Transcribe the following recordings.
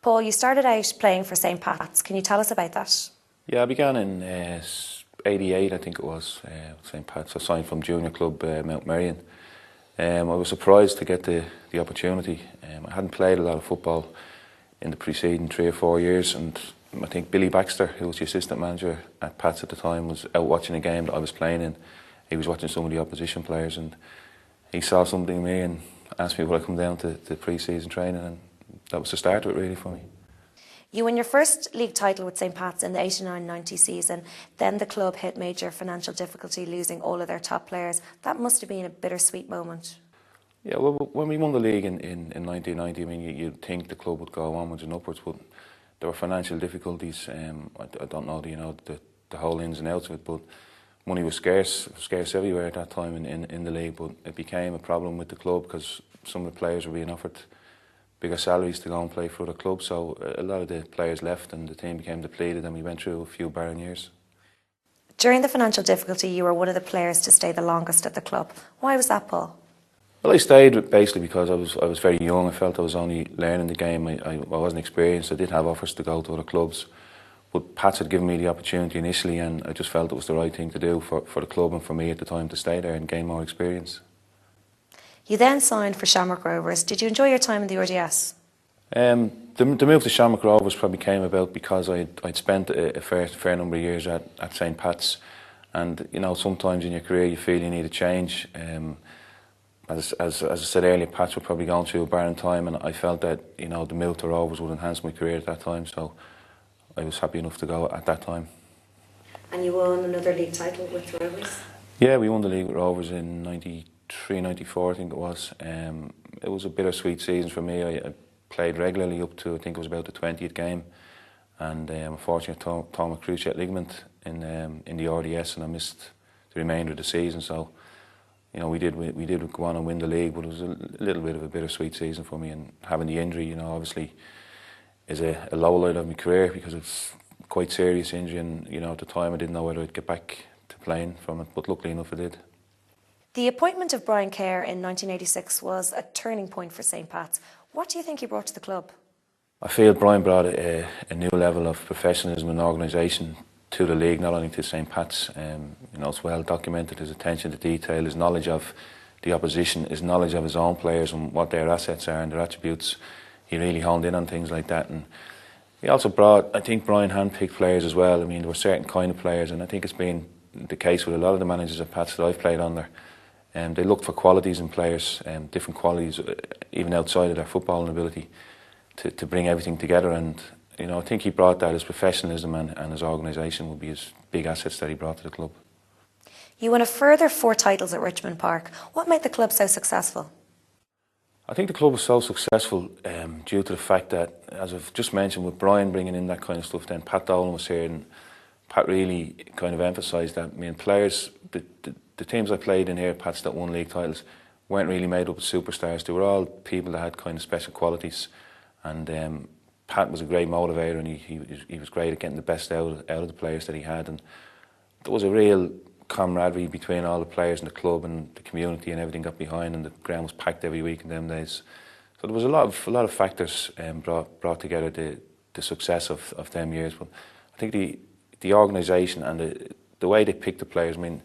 Paul, you started out playing for St Pat's. Can you tell us about that? Yeah, I began in '88, I think it was, St Pat's. I signed from junior club Mount Merion. I was surprised to get the opportunity. I hadn't played a lot of football in the preceding 3 or 4 years, and I think Billy Baxter, who was the assistant manager at Pat's at the time, was out watching a game that I was playing in. He was watching some of the opposition players, and he saw something in me and asked me would I come down to pre-season training, and that was the start of it really for me. You won your first league title with St Pat's in the 89-90 season. Then the club hit major financial difficulty, losing all of their top players. That must have been a bittersweet moment. Yeah, well, when we won the league in 1990, I mean, you'd think the club would go onwards and upwards, but there were financial difficulties. I don't know, the whole ins and outs of it, but money was scarce everywhere at that time in the league. But it became a problem with the club because some of the players were being offered bigger salaries to go and play for other clubs. So a lot of the players left, and the team became depleted, and we went through a few barren years. During the financial difficulty, you were one of the players to stay the longest at the club. Why was that, Paul? Well, I stayed basically because I was very young. I felt I was only learning the game. I wasn't experienced. I did have offers to go to other clubs, but Pats had given me the opportunity initially, and I just felt it was the right thing to do for the club and for me at the time to stay there and gain more experience. You then signed for Shamrock Rovers. Did you enjoy your time in the RDS? The move to Shamrock Rovers probably came about because I'd spent a fair number of years at St Pat's, and you know, sometimes in your career you feel you need a change. As I said earlier, Pats were probably going through a barren time, and I felt that, you know, the move to Rovers would enhance my career at that time, so I was happy enough to go at that time. And you won another league title with Rovers? Yeah, we won the league with Rovers in '93-'94, I think it was. It was a bittersweet season for me. I played regularly up to, I think it was about the 20th game, and unfortunately I tore my cruciate ligament in the RDS, and I missed the remainder of the season. So, you know, we did go on and win the league, but it was a little bit of a bittersweet season for me. And having the injury, you know, obviously is a low light of my career because it's quite serious injury, and you know, at the time I didn't know whether I'd get back to playing from it, but luckily enough I did. The appointment of Brian Kerr in 1986 was a turning point for St Pat's. What do you think he brought to the club? I feel Brian brought a new level of professionalism and organisation to the league, not only to St Pat's. You know, it's well documented, his attention to detail, his knowledge of the opposition, his knowledge of his own players and what their assets are and their attributes. He really honed in on things like that. And he also brought, I think Brian handpicked players as well. I mean, there were certain kind of players, and I think it's been the case with a lot of the managers at Pat's that I've played under. They looked for qualities in players, different qualities, even outside of their footballing ability, to bring everything together. And you know, I think he brought that. His professionalism and his organisation would be his big assets that he brought to the club. You won a further 4 titles at Richmond Park. What made the club so successful? I think the club was so successful due to the fact that, as I've just mentioned, with Brian bringing in that kind of stuff, then Pat Dolan was here, and Pat really kind of emphasised that. I mean, players, the teams I played in here, Pats that won league titles, weren't really made up of superstars. They were all people that had kind of special qualities, and Pat was a great motivator, and he was great at getting the best out of the players that he had. And there was a real camaraderie between all the players in the club, and the community and everything got behind, and the ground was packed every week in them days. So there was a lot of factors brought together the success of them years. But I think the organisation and the way they picked the players. I mean,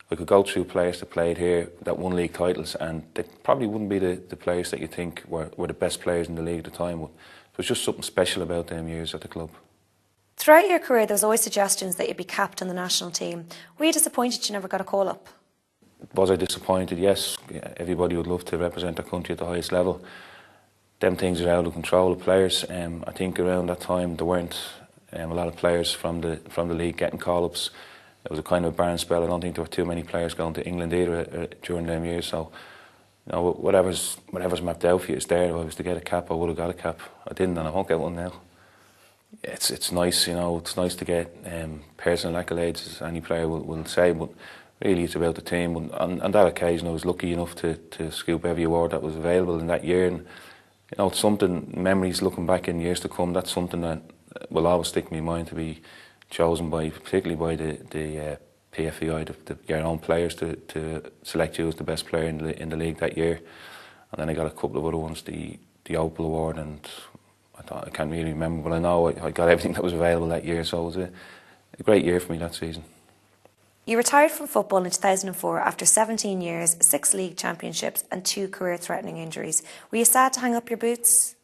I could go through players that played here that won league titles, and they probably wouldn't be the players that you think were the best players in the league at the time. But there was just something special about them years at the club. Throughout your career, there was always suggestions that you'd be capped in the national team. Were you disappointed you never got a call up? Was I disappointed? Yes. Everybody would love to represent their country at the highest level. Them things are out of control of players. I think around that time there weren't a lot of players from the league getting call-ups. It was a kind of a barren spell. I don't think there were too many players going to England either during them years. So, you know, whatever's mapped out for you is there. If I was to get a cap, I would have got a cap. I didn't, and I won't get one now. It's nice, you know. It's nice to get personal accolades, as any player will say, but really it's about the team. And on that occasion, I was lucky enough to scoop every award that was available in that year. And you know, it's something, memories looking back in years to come. That's something that will always stick in my mind, to be chosen particularly by the PFEI, your own players, to select you as the best player in the league that year. And then I got a couple of other ones, the Opal Award, and I can't really remember, but I know I got everything that was available that year, so it was a great year for me that season. You retired from football in 2004 after 17 years, 6 league championships and 2 career-threatening injuries. Were you sad to hang up your boots?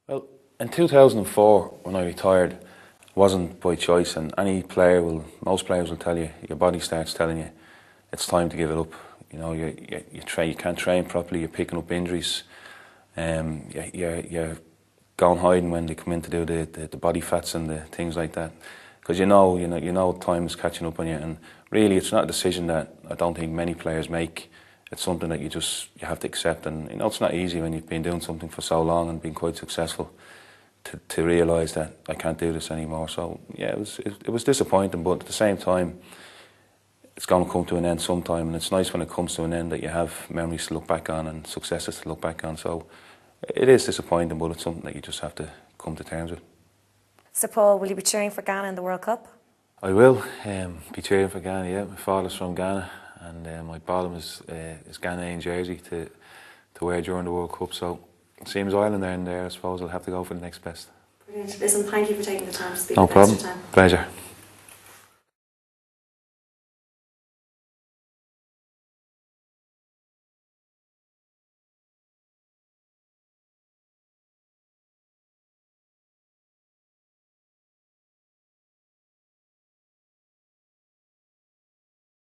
Well, in 2004, when I retired, it wasn't by choice, and most players will tell you, your body starts telling you it's time to give it up. You know, you can't train properly, you're picking up injuries, you're going hiding when they come in to do the body fats and the things like that. Because you know time is catching up on you, and really it's not a decision that I don't think many players make. It's something that you have to accept, and you know it's not easy when you've been doing something for so long and been quite successful to realise that I can't do this anymore. So yeah, it was disappointing, but at the same time, it's going to come to an end sometime, and it's nice when it comes to an end that you have memories to look back on and successes to look back on. So it is disappointing, but it's something that you just have to come to terms with. So Paul, will you be cheering for Ghana in the World Cup? I will be cheering for Ghana, yeah. My father's from Ghana, and I bought him his Ghanaian jersey to wear during the World Cup. So, seems Ireland are in there, I suppose I'll have to go for the next best. Brilliant. Listen, thank you for taking the time to speak. No problem. Pleasure.